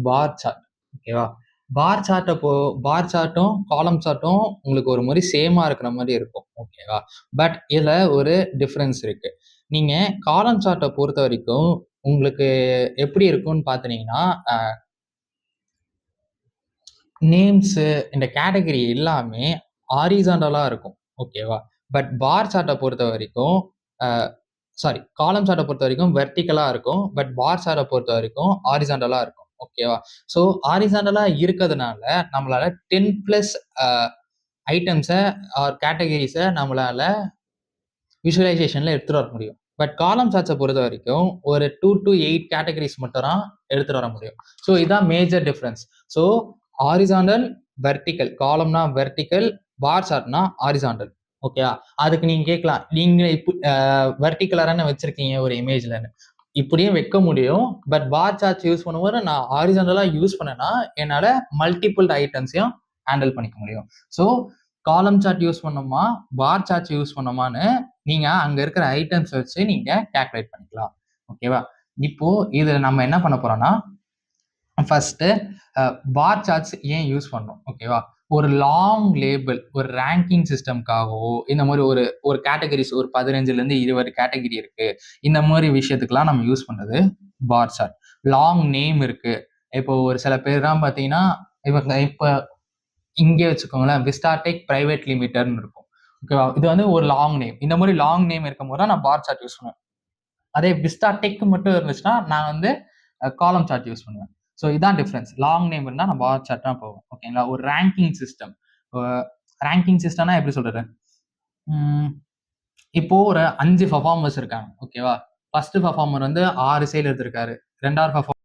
Bar chart. ஓகேவா? பார் சார்ட்டும் காலம் சார்ட்டும் உங்களுக்கு ஒரு மாதிரி சேமா இருக்கிற மாதிரி இருக்கும். ஓகேவா? பட் இதுல ஒரு டிஃபரன்ஸ் இருக்கு. நீங்க காலம் சார்ட்டை பொறுத்த வரைக்கும் உங்களுக்கு எப்படி இருக்கும்னு பார்த்தீங்கன்னா, நேம்ஸு இந்த கேட்டகரி எல்லாமே ஹாரிசான்டலா இருக்கும். ஓகேவா? பட் பார் சார்ட்ட பொறுத்த வரைக்கும் அ காலம் சார்ட்ட பொறுத்த வரைக்கும் வெர்டிகலா இருக்கும். பட் பார் சார்ட்ட பொறுத்த வரைக்கும் ஹாரிசான்டலா இருக்கும். ஓகேவா? ஸோ ஹாரிசான்டலா இருக்கதுனால நம்மளால 10 பிளஸ் அ ஐட்டம்ஸ ஆர் கேட்டகரிஸ நம்மளால விஷுவலைசேஷன்ல எடுத்துட்டு வர முடியும். பட் காலம் சார்ட்ஸ பொறுத்த வரைக்கும் ஒரு 2 to 8 கேட்டகரிஸ் மட்டும் தான் எடுத்துட்டு வர முடியும். ஸோ இதான் major difference. So horizontal, vertical. காலம்னா வெர்டிகல், பார் சார்ட்னா ஹாரிசான்டல். ஓகேவா? அதுக்கு நீங்க கேட்கலாம், நீங்க வெர்டிகலா தானே வச்சிருக்கீங்க ஒரு இமேஜ்லன்னு. இப்படியும் வைக்க முடியும். பட் பார் சார்ட்ஸ் யூஸ் பண்ணும்போது நான் ஹாரிசான்டலா யூஸ் பண்ணேன்னா என்னால மல்டிபிள் ஐட்டம்ஸையும் ஹேண்டில் பண்ணிக்க முடியும். ஸோ காலம் சார்ட் யூஸ் பண்ணோமா, பார் சார்ட்ஸ் யூஸ் பண்ணோமான்னு நீங்க அங்க இருக்கிற ஐட்டம்ஸ் வச்சு நீங்க கால்குலேட் பண்ணிக்கலாம். ஓகேவா? இப்போ இதுல நம்ம என்ன பண்ண போறோம்னா, ஃபர்ஸ்ட் பார் சார்ட்ஸ் ஏன் யூஸ் பண்ணோம்? ஓகேவா? ஒரு லாங் லேபிள், ஒரு ரேங்கிங் சிஸ்டம்காகவோ, இந்த மாதிரி ஒரு ஒரு கேட்டகரிஸ் ஒரு 15லேருந்து 20 கேட்டகரி இருக்கு. இந்த மாதிரி விஷயத்துக்குலாம் நம்ம யூஸ் பண்றது பார் சார்ட். லாங் நேம் இருக்கு. இப்போ ஒரு சில பேர்லாம் பார்த்தீங்கன்னா, இப்ப இங்கே வச்சுக்கோங்களேன், விஸ்டாடெக் பிரைவேட் லிமிடெட்னு இருக்கும். ஓகேவா? இது வந்து ஒரு லாங் நேம். இந்த மாதிரி லாங் நேம் இருக்கும்போது தான் நான் பார் சார்ட் யூஸ் பண்ணுவேன். அதே விஸ்டாடெக் மட்டும் இருந்துச்சுன்னா நான் வந்து காலம் சார்ட் யூஸ் பண்ணுவேன். ஸோ இதான் டிஃபரன்ஸ். லாங் நேம் இருந்தால் நான் பார் சார்ட் தான் போவேன். ஓகேங்களா? ஒரு ரேங்கிங் சிஸ்டம். ரேங்கிங் சிஸ்டம்னா எப்படி சொல்றது? இப்போ ஒரு 5 பெர்ஃபார்மர்ஸ் இருக்காங்க. ஓகேவா? ஃபர்ஸ்ட் பெர்ஃபார்மர் வந்து 6 சேல் எடுத்திருக்காரு. 2வது பெர்ஃபார்மர்